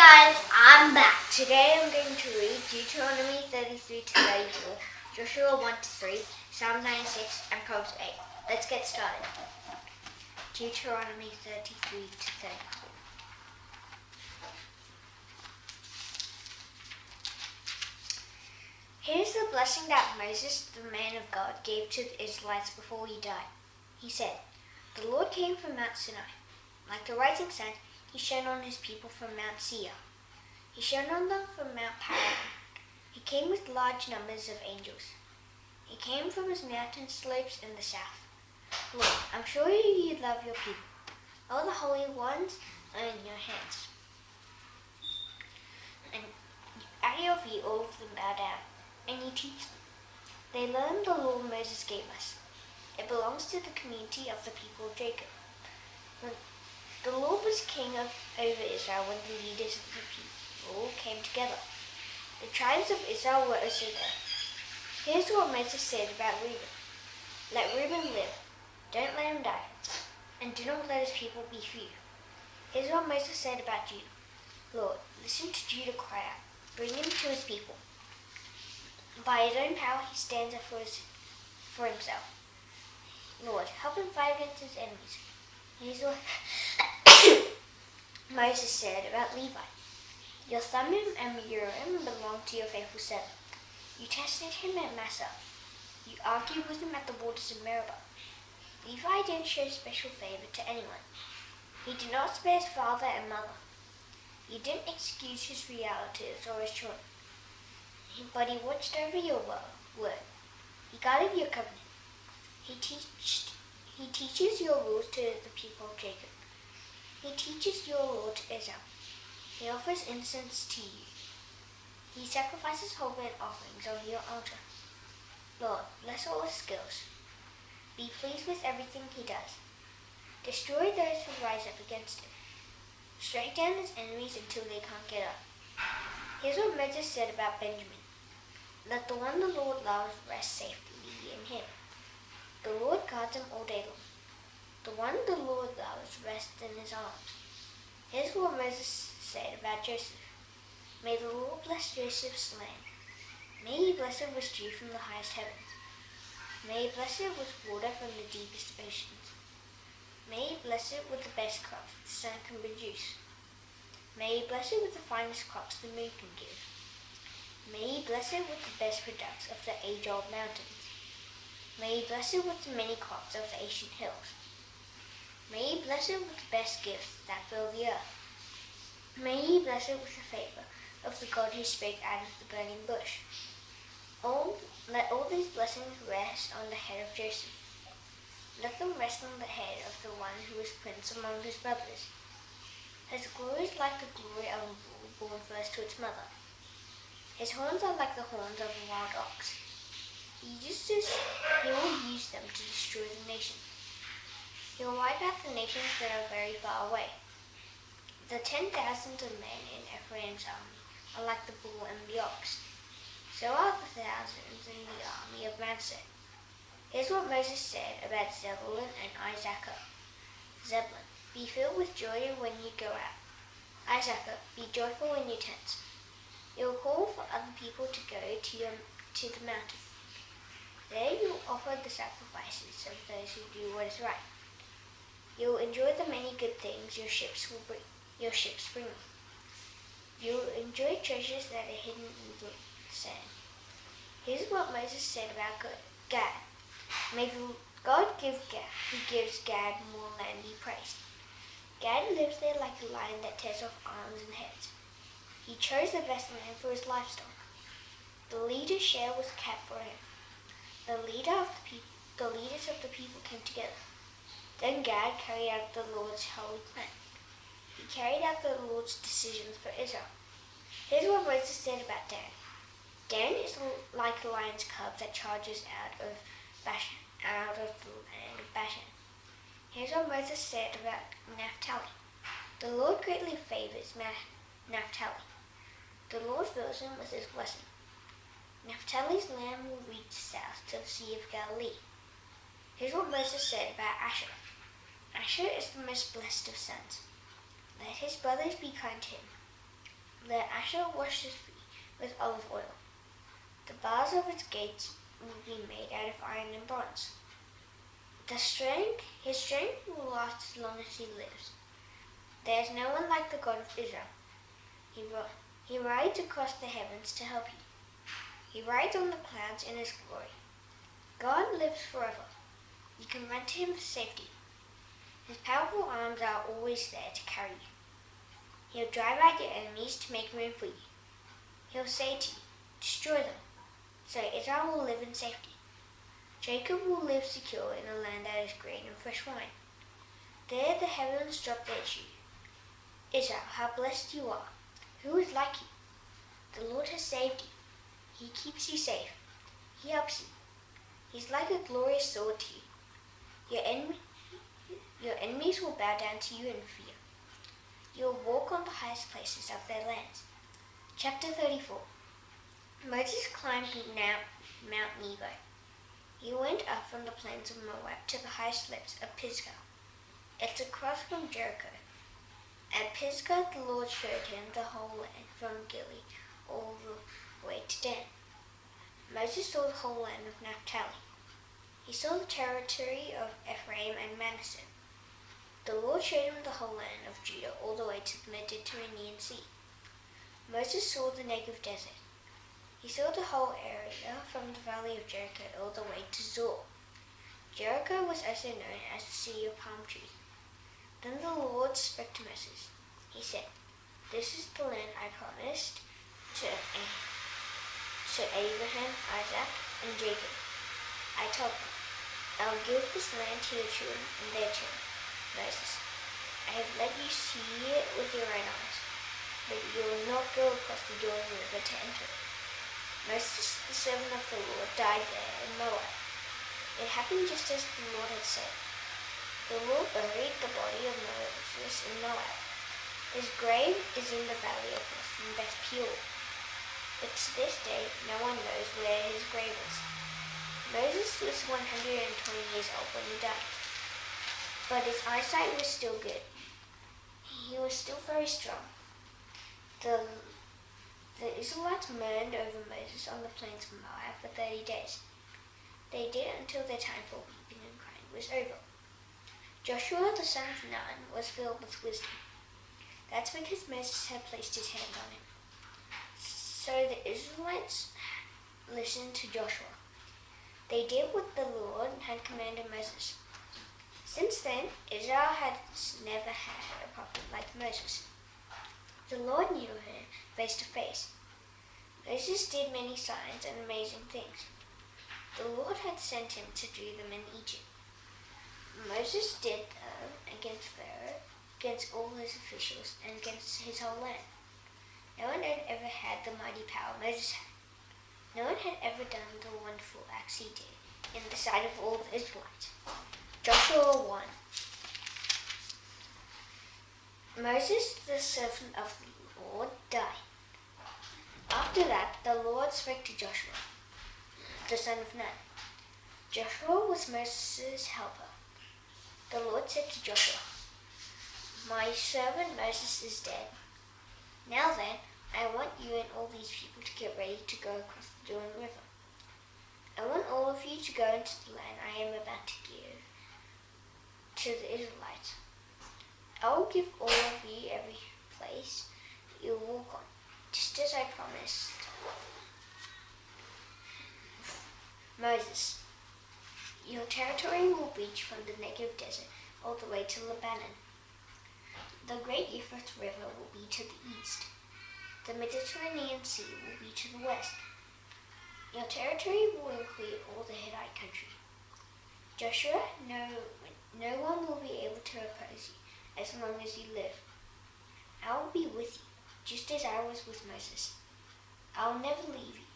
guys, I'm back. Today I'm going to read Deuteronomy 33 to 34, Joshua 1 to 3, Psalm 96, and Proverbs 8. Let's get started. Deuteronomy 33 to 34. Here's the blessing that Moses, the man of God, gave to the Israelites before he died. He said, "The Lord came from Mount Sinai. Like the rising sun, he shone on his people from Mount Seir. He shone on them from Mount Paran. He came with large numbers of angels. He came from his mountain slopes in the south. Lord, I'm sure you love your people. All the holy ones are in your hands. And at your feet all of them bow down, and you teach them. They learn the law Moses gave us. It belongs to the community of the people of Jacob. When the Lord was king over Israel when the leaders of the people came together. The tribes of Israel were also there. Here's what Moses said about Reuben. Let Reuben live. Don't let him die. And do not let his people be few. Here's what Moses said about Judah. Lord, listen to Judah cry out. Bring him to his people. By his own power he stands up for himself. Lord, help him fight against his enemies. Here's what Moses said about Levi. Your Thummim and Urim belong to your faithful servant. You tested him at Massah. You argued with him at the waters of Meribah. Levi didn't show special favor to anyone. He did not spare his father and mother. He didn't excuse his relatives or his children. But he watched over your word. He guarded your covenant. He teaches your rules to the people of Jacob. He teaches your law to Israel. He offers incense to you. He sacrifices whole burnt offerings on your altar. Lord, bless all his skills. Be pleased with everything he does. Destroy those who rise up against him. Strike down his enemies until they can't get up. Here's what Moses said about Benjamin. Let the one the Lord loves rest safely in him. The Lord guards him all day long. The one the Lord loves rests in his arms. Here's what Moses said about Joseph. May the Lord bless Joseph's land. May he bless it with dew from the highest heavens. May he bless it with water from the deepest oceans. May he bless it with the best crops the sun can produce. May he bless it with the finest crops the moon can give. May he bless it with the best products of the age-old mountains. May he bless it with the many crops of the ancient hills. May he bless it with the best gifts that fill the earth. May he bless it with the favor of the God who spoke out of the burning bush. Let all these blessings rest on the head of Joseph. Let them rest on the head of the one who was prince among his brothers. His glory is like the glory of a bull born first to its mother. His horns are like the horns of a wild ox. He will use them to destroy the nations. He will wipe out the nations that are very far away. The 10,000 of men in Ephraim's army are like the bull and the ox. So are the thousands in the army of Manasseh. Here's what Moses said about Zebulun and Issachar. Zebulun, be filled with joy when you go out. Issachar, be joyful in your tents. You will call for other people to go to the mountain. There you will offer the sacrifices of those who do what is right. You will enjoy the many good things your ships bring you. You will enjoy treasures that are hidden in the sand. Here's what Moses said about Gad. May God give Gad, who gives Gad more land, be praised. Gad lives there like a lion that tears off arms and heads. He chose the best land for his livestock. The leader's share was kept for him. The leaders of the people came together. Then Gad carried out the Lord's holy plan. He carried out the Lord's decisions for Israel. Here's what Moses said about Dan. Dan is like a lion's cub that charges out of the land of Bashan. Here's what Moses said about Naphtali. The Lord greatly favors Naphtali. The Lord fills him with his blessing. Naphtali's land will reach south to the Sea of Galilee. Here's what Moses said about Asher. Asher is the most blessed of sons. Let his brothers be kind to him. Let Asher wash his feet with olive oil. The bars of its gates will be made out of iron and bronze. His strength will last as long as he lives. There is no one like the God of Israel. He rides across the heavens to help you. He rides on the clouds in his glory. God lives forever. You can run to him for safety. His powerful arms are always there to carry you. He'll drive out your enemies to make room for you. He'll say to you, destroy them, so Israel will live in safety. Jacob will live secure in a land that is grain and fresh wine. There the heavens drop their dew. Israel, how blessed you are! Who is like you? The Lord has saved you. He keeps you safe. He helps you. He's like a glorious sword to you. Your enemies will bow down to you in fear. You will walk on the highest places of their lands. Chapter 34. Moses climbed Mount Nebo. He went up from the plains of Moab to the high slopes of Pisgah. It's across from Jericho. At Pisgah the Lord showed him the whole land from Gilead all the way to Dan. Moses saw the whole land of Naphtali. He saw the territory of Ephraim and Manasseh. The Lord showed him the whole land of Judah all the way to the Mediterranean Sea. Moses saw the Negev desert. He saw the whole area from the valley of Jericho all the way to Zoar. Jericho was also known as the city of palm trees. Then the Lord spoke to Moses. He said, "This is the land I promised to Abraham, Isaac, and Jacob. I told them, I will give this land to your children and their children. Moses, I have let you see it with your own eyes, but you will not go across the Jordan River to enter it." Moses, the servant of the Lord, died there in Moab. It happened just as the Lord had said. The Lord buried the body of Moses in Moab. His grave is in the valley of Beth Peor. But to this day, no one knows where his grave is. Moses was 120 years old when he died, but his eyesight was still good. He was still very strong. The Israelites mourned over Moses on the plains of Moab for 30 days. They did until their time for weeping and crying was over. Joshua the son of Nun was filled with wisdom. That's because Moses had placed his hand on him. So the Israelites listened to Joshua. They did what the Lord had commanded Moses. Since then, Israel has never had a prophet like Moses. The Lord knew him face to face. Moses did many signs and amazing things. The Lord had sent him to do them in Egypt. Moses did them against Pharaoh, against all his officials, and against his whole land. No one had ever had the mighty power Moses had. No one had ever done the wonderful acts he did in the sight of all the Israelites. Joshua 1. Moses, the servant of the Lord, died. After that, the Lord spoke to Joshua, the son of Nun. Joshua was Moses' helper. The Lord said to Joshua, "My servant Moses is dead. Now then, I want you and all these people to get ready to go across the Jordan River. I want all of you to go into the land I am about to give to the Israelites. I will give all of you every place that you will walk on, just as I promised Moses. Your territory will reach from the Negev desert all the way to Lebanon. The great Euphrates River will be to the east. The Mediterranean Sea will be to the west. Your territory will include all the Hittite country. Joshua, no one will be able to oppose you as long as you live. I will be with you, just as I was with Moses. I will never leave you.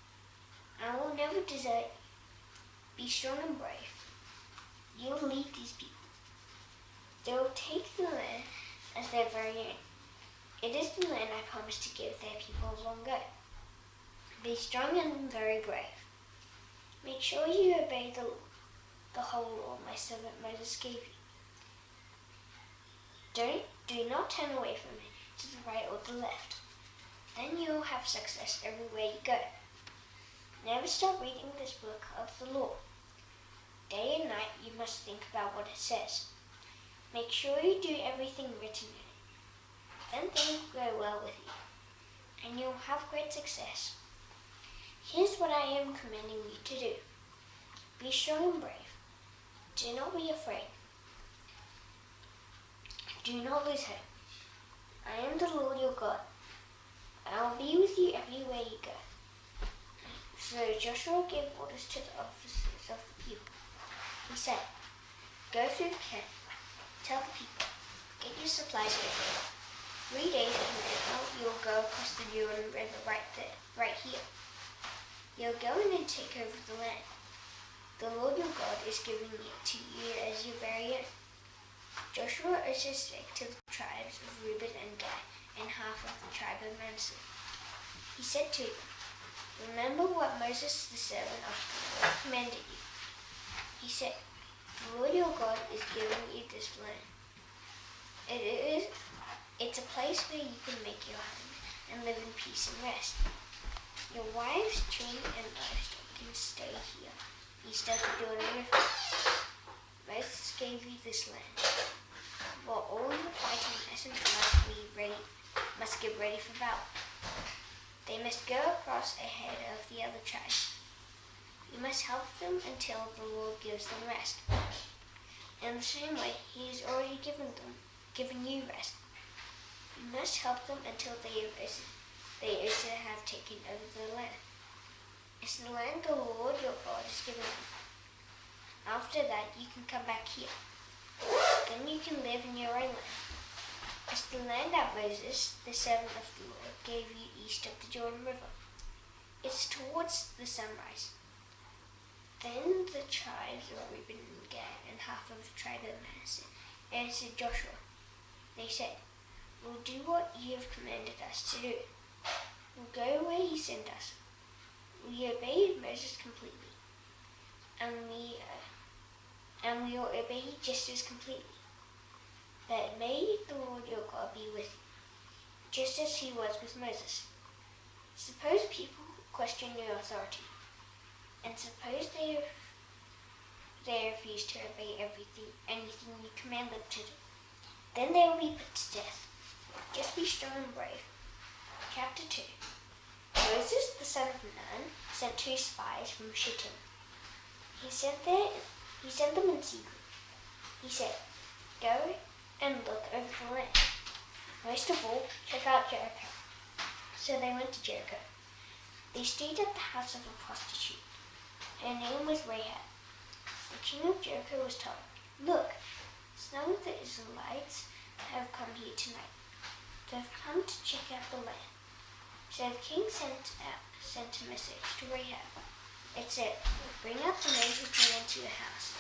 I will never desert you. Be strong and brave. You will lead these people. They will take the land as their very own. It is the land I promised to give their people long ago. Be strong and very brave. Make sure you obey the whole law my servant Moses gave you. Do not turn away from it to the right or the left. Then you'll have success everywhere you go. Never stop reading this book of the law. Day and night you must think about what it says. Make sure you do everything written in it. Then things will go well with you, and you'll have great success. Here's what I am commanding you to do. Be strong and brave. Do not be afraid. Do not lose hope. I am the Lord your God. I will be with you everywhere you go. So Joshua gave orders to the officers of the people. He said, go through the camp. Tell the people, get your supplies ready. 3 days from now, you'll go across the Jordan River right here. You'll go in and take over the land. The Lord your God is giving it to you as your very own. Joshua also spake to the tribes of Reuben and Gad and half of the tribe of Manasseh. He said to them, remember what Moses the servant of the Lord commanded you. He said, the Lord your God is giving you this land. It's a place where you can make your home and live in peace and rest. Your wives, children, and livestock can stay here east of the Jordan River. Moses gave you this land. While all your fighting nations must get ready for battle. They must go across ahead of the other tribes. You must help them until the Lord gives them rest. In the same way, He has already given you rest. You must help them until they also have taken over the land. It's the land the Lord your God is giving you. After that, you can come back here. Then you can live in your own land. It's the land that Moses, the servant of the Lord, gave you east of the Jordan River. It's towards the sunrise. Then the tribes of Reuben and Gad and half of the tribe of Manasseh answered Joshua. They said, we'll do what you have commanded us to do. We'll go where you send us. We obeyed Moses completely, and we will obey you just as completely. But may the Lord your God be with you, just as He was with Moses. Suppose people question your authority, and suppose they refuse to obey anything you command them to do. Then they will be put to death. Just be strong and brave. Chapter 2. Moses, the son of Nun, sent 2 spies from Shittim. He sent them in secret. He said, go and look over the land. Most of all, check out Jericho. So they went to Jericho. They stayed at the house of a prostitute. Her name was Rahab. The king of Jericho was told, look, some of the Israelites have come here tonight. They've come to check out the land. So the king sent a message to Rahab. It said, bring out the men who came into the house.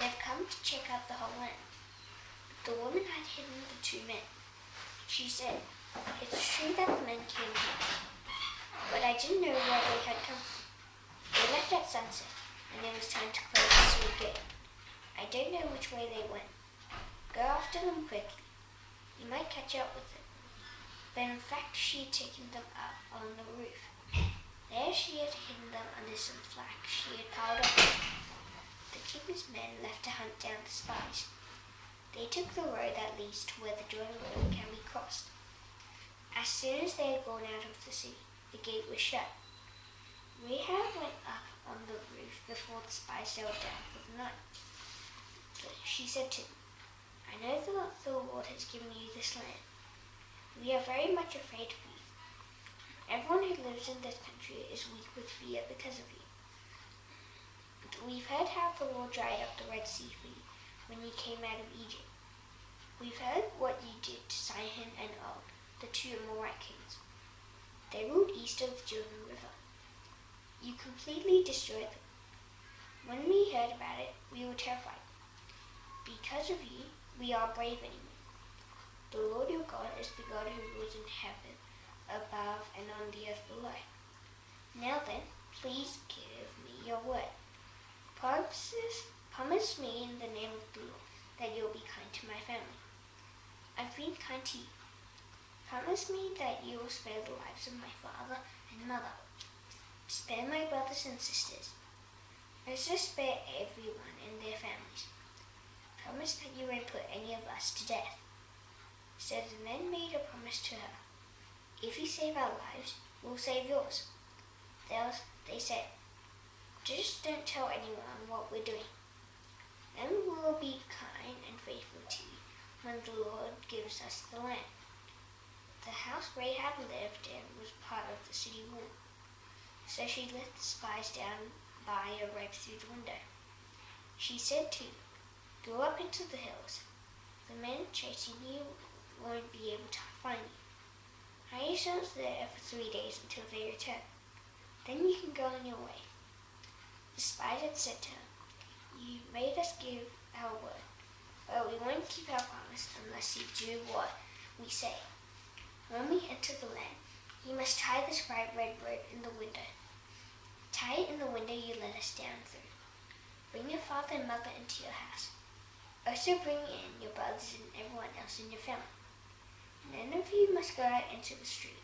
They've come to check out the whole land. But the woman had hidden the 2 men. She said, it's true that the men came here, but I didn't know where they had come from. They left at sunset, and it was time to close the city gate. I don't know which way they went. Go after them quickly. You might catch up with them. But in fact, she had taken them up on the roof. There she had hidden them under some flax she had piled up. The king's men left to hunt down the spies. They took the road that leads to where the Jordan River can be crossed. As soon as they had gone out of the city, the gate was shut. Rahab went up on the roof before the spies settled down for the night. She said to them, I know that the Lord has given you this land. We are very much afraid of you. Everyone who lives in this country is weak with fear because of you. We've heard how the Lord dried up the Red Sea for you when you came out of Egypt. We've heard what you did to Sihon and Og, the 2 Amorite kings. They ruled east of the Jordan River. You completely destroyed them. When we heard about it, we were terrified. Because of you, we are brave anymore. The Lord your God is the God who rules in heaven above and on the earth below. Now then, please give me your word. Promise me in the name of the Lord that you'll be kind to my family. I've been kind to you. Promise me that you will spare the lives of my father and mother. Spare my brothers and sisters. Also spare everyone and their families. Promise that you won't put any of us to death." So the men made a promise to her. "If you save our lives, we'll save yours." They said, "Just don't tell anyone what we're doing. Then we will be kind and faithful to you when the Lord gives us the land." The house Rahab lived in was part of the city wall, so she let the spies down by a rope through the window. She said to them, "Go up into the hills. The men chasing you won't be able to find you. Hide yourselves there for 3 days until they return. Then you can go on your way." The spies had said to her, "You made us give our word, but we won't keep our promise unless you do what we say. When we enter the land, you must tie this bright red rope in the window. Tie it in the window you let us down through. Bring your father and mother into your house. Also bring in your brothers and everyone else in your family. None of you must go out into the street.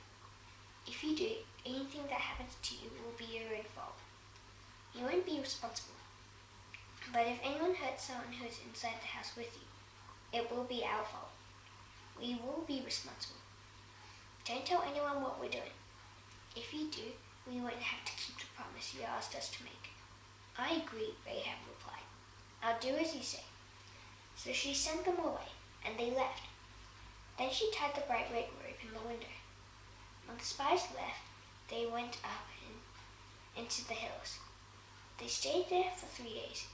If you do, anything that happens to you will be your own fault. You won't be responsible. But if anyone hurts someone who is inside the house with you, it will be our fault. We will be responsible. Don't tell anyone what we're doing. If you do, we won't have to keep the promise you asked us to make." "I agree," Rahab replied. "I'll do as you say." So she sent them away, and they left. Then she tied the bright red rope in the window. When the spies left, they went up into the hills. They stayed there for 3 days.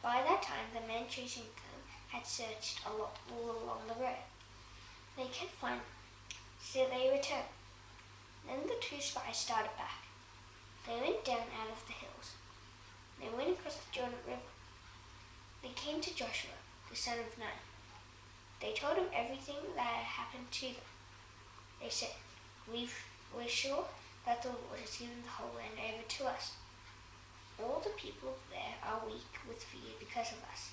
By that time, the men chasing them had searched all along the road. They couldn't find them, so they returned. Then the 2 spies started back. They went down out of the hills. They went across the Jordan River. They came to Joshua, the son of Nun. They told him everything that had happened to them. They said, "We're sure that the Lord has given the whole land over to us. All the people there are weak with fear because of us."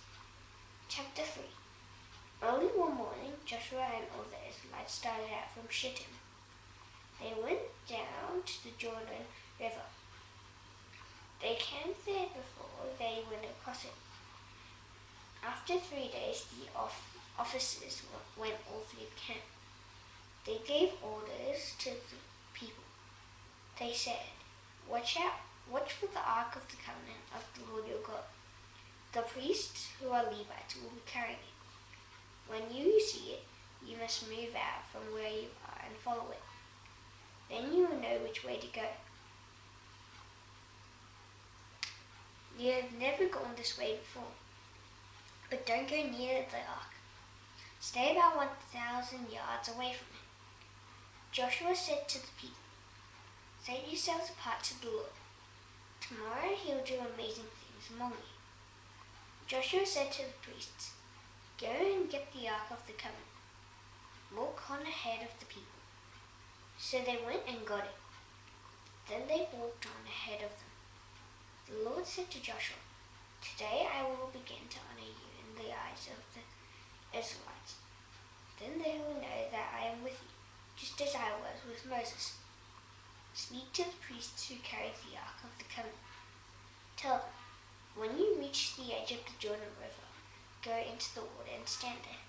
Chapter 3. Early one morning, Joshua and all the Israelites started out from Shittim. They went down to the Jordan River. They camped there before they went across it. After 3 days, the officers went all through the camp. They gave orders to the people. They said, "Watch out! Watch for the Ark of the Covenant of the Lord your God. The priests, who are Levites, will be carrying it. When you see it, you must move out from where you are and follow it. Then you will know which way to go. You have never gone this way before, but don't go near the ark. Stay about 1,000 yards away from it." Joshua said to the people, "Set yourselves apart to the Lord. Tomorrow he'll do amazing things among you." Joshua said to the priests, "Go and get the Ark of the Covenant. Walk on ahead of the people." So they went and got it. Then they walked on ahead of them. The Lord said to Joshua, "Today I will begin to honor you in the eyes of the Israelites. Then they will know that I am with you, just as I was with Moses. Speak to the priests who carry the Ark of the Covenant. Tell them, when you reach the edge of the Jordan River, go into the water and stand there."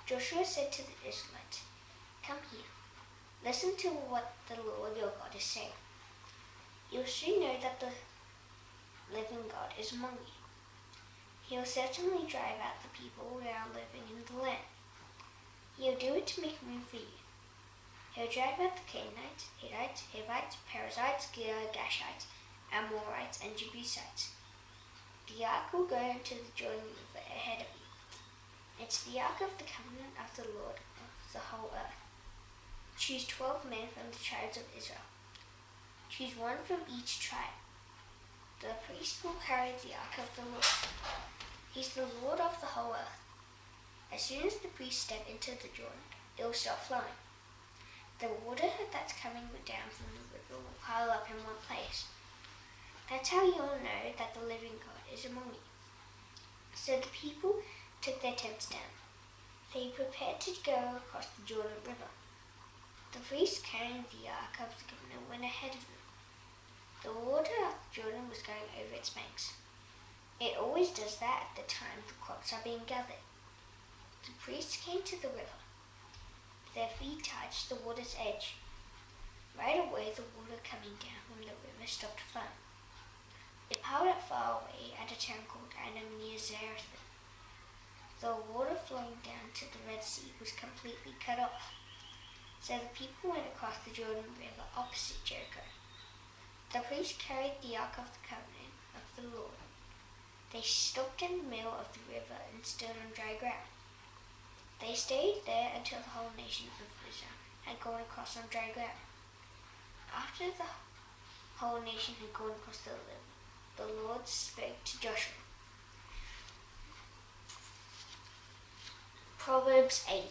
Joshua said to the Israelites, "Come here. Listen to what the Lord your God is saying. You'll soon know that the living God is among you. He'll certainly drive out the people who are living in the land. He'll do it to make room for you. He'll drive out the Canaanites, Hittites, Hivites, Perizzites, Girgashites, Amorites, and Jebusites. The ark will go into the Jordan River ahead of you. It's the Ark of the Covenant of the Lord of the whole earth. Choose 12 men from the tribes of Israel. Choose one from each tribe. The priest will carry the Ark of the Lord. He's the Lord of the whole earth. As soon as the priest step into the Jordan, it will stop flowing. The water that's coming down from the river will pile up in one place. That's how you'll know that the living God is among you." So the people took their tents down. They prepared to go across the Jordan River. The priests carrying the Ark of the Covenant went ahead of them. The water of the Jordan was going over its banks. It always does that at the time the crops are being gathered. The priests came to the river. Their feet touched the water's edge. Right away, the water coming down from the river stopped flowing. It poured up far away at a town called Adam near Zarephath. The water flowing down to the Red Sea was completely cut off. So the people went across the Jordan River opposite Jericho. The priests carried the Ark of the Covenant of the Lord. They stopped in the middle of the river and stood on dry ground. They stayed there until the whole nation of Israel had gone across on dry ground. After the whole nation had gone across the river, the Lord spoke to Joshua. Proverbs 8.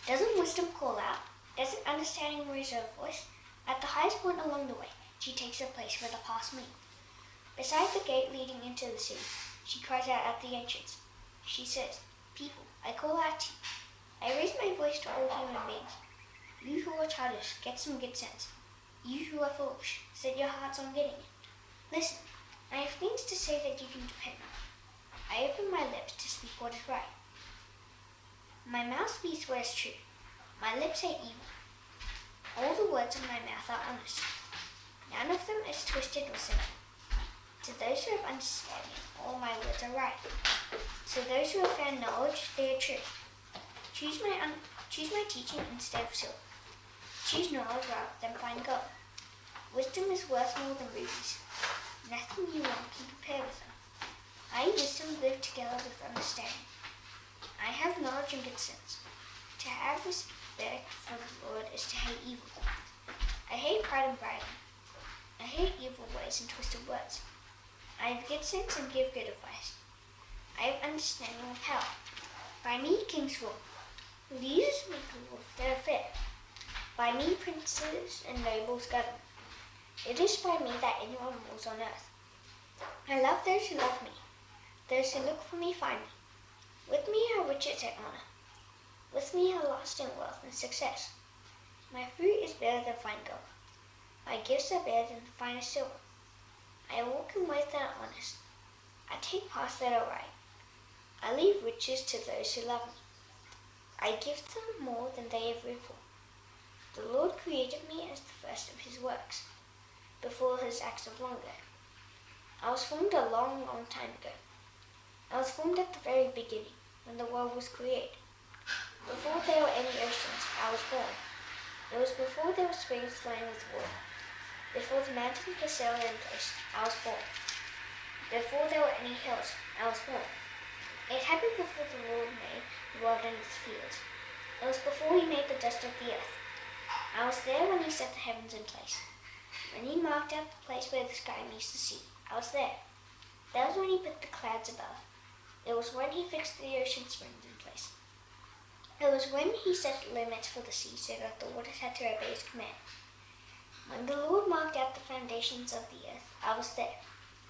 Doesn't wisdom call out? Doesn't understanding raise her voice? At the highest point along the way, she takes her place where the paths meet. Beside the gate leading into the city, she cries out at the entrance. She says, "People, I call out to you. I raise my voice to all human beings. You who are childish, get some good sense. You who are foolish, set your hearts on getting it. Listen, I have things to say that you can depend on. I open my lips to speak what is right. My mouth speaks what is true. My lips hate evil. All the words of my mouth are honest. None of them is twisted or sinful. To those who have understanding, all my words are right. To those who have found knowledge, they are true. Choose my teaching instead of silver. Choose knowledge rather than fine gold. Wisdom is worth more than rubies. Nothing you want can compare with them. I and wisdom live together with understanding. I have knowledge and good sense. To have respect for the Lord is to hate evil. I hate pride and bragging. I hate evil ways and twisted words. I have good sense and give good advice. I have understanding and power. By me kings rule. Leaders make rules that are fair. By me princes and nobles govern. It is by me that anyone rules on earth. I love those who love me. Those who look for me find me. With me are riches and honor. With me are lasting wealth and success. My fruit is better than fine gold. My gifts are better than the finest silver. I walk in ways that are honest. I take paths that are right. I leave riches to those who love me. I give them more than they have room for. The Lord created me as the first of his works, before his acts of long ago. I was formed a long, long time ago. I was formed at the very beginning, when the world was created. Before there were any oceans, I was born. It was before there were springs flowing with water. Before the mountains were settled in place, I was born. Before there were any hills, I was born. It happened before the Lord made the world and its fields. It was before he made the dust of the earth. I was there when he set the heavens in place. When he marked out the place where the sky meets the sea, I was there. That was when he put the clouds above. It was when he fixed the ocean springs in place. It was when he set limits for the sea so that the waters had to obey his command. When the Lord marked out the foundations of the earth, I was there.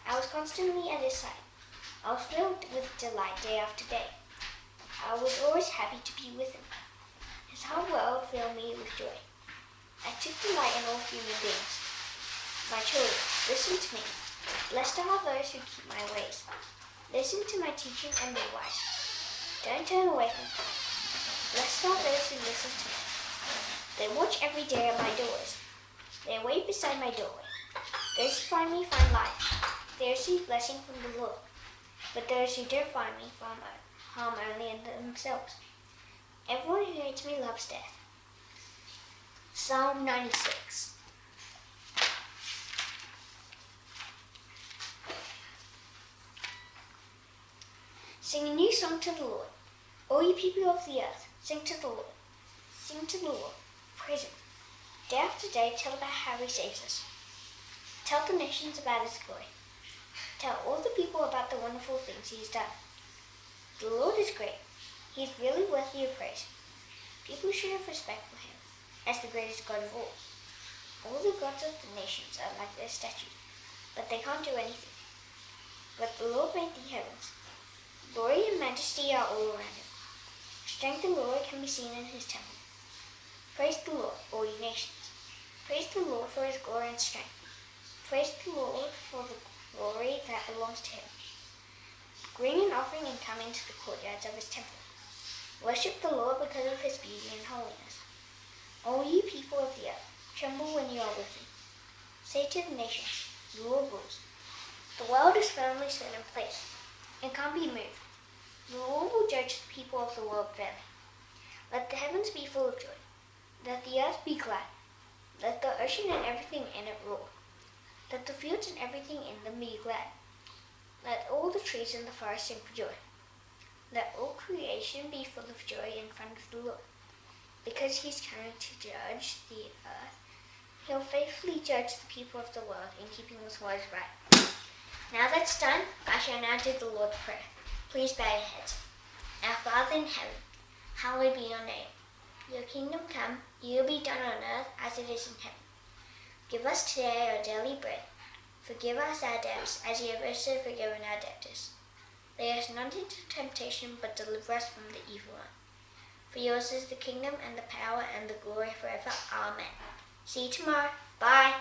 I was constantly at his side. I was filled with delight day after day. I was always happy to be with him. His whole world filled me with joy. I took delight in all human beings. My children, listen to me. Blessed are those who keep my ways. Listen to my teaching and be wise. Don't turn away from me. Blessed are those who listen to me. They watch every day at my doors. They wait beside my doorway. Those who find me find life. They receive blessing from the Lord. But those who don't find me find harm only in themselves. Everyone who hates me loves death. Psalm 96. Sing a new song to the Lord. All you people of the earth, sing to the Lord. Sing to the Lord. Praise him. Day after day, tell about how he saves us. Tell the nations about his glory. Tell all the people about the wonderful things he has done. The Lord is great. He is really worthy of praise. People should have respect for him as the greatest God of all. All the gods of the nations are like their statues, but they can't do anything. But the Lord made the heavens. Glory and majesty are all around him. Strength and glory can be seen in his temple. Praise the Lord, all you nations. Praise the Lord for his glory and strength. Praise the Lord for the glory that belongs to him. Bring an offering and come into the courtyards of his temple. Worship the Lord because of his beauty and holiness. All you people of the earth, tremble when you are with him. Say to the nations, the Lord rules. The world is firmly set in place. It can't be moved. The Lord will judge the people of the world fairly. Let the heavens be full of joy. Let the earth be glad. Let the ocean and everything in it roar. Let the fields and everything in them be glad. Let all the trees in the forest sing for joy. Let all creation be full of joy in front of the Lord. Because he's coming to judge the earth, he'll faithfully judge the people of the world in keeping his words right. Now that's done, I shall now do the Lord's Prayer. Please bow your heads. Our Father in heaven, hallowed be your name. Your kingdom come, your will be done on earth as it is in heaven. Give us today our daily bread. Forgive us our debts as we have also forgiven our debtors. Lead us not into temptation, but deliver us from the evil one. For yours is the kingdom and the power and the glory forever. Amen. See you tomorrow. Bye.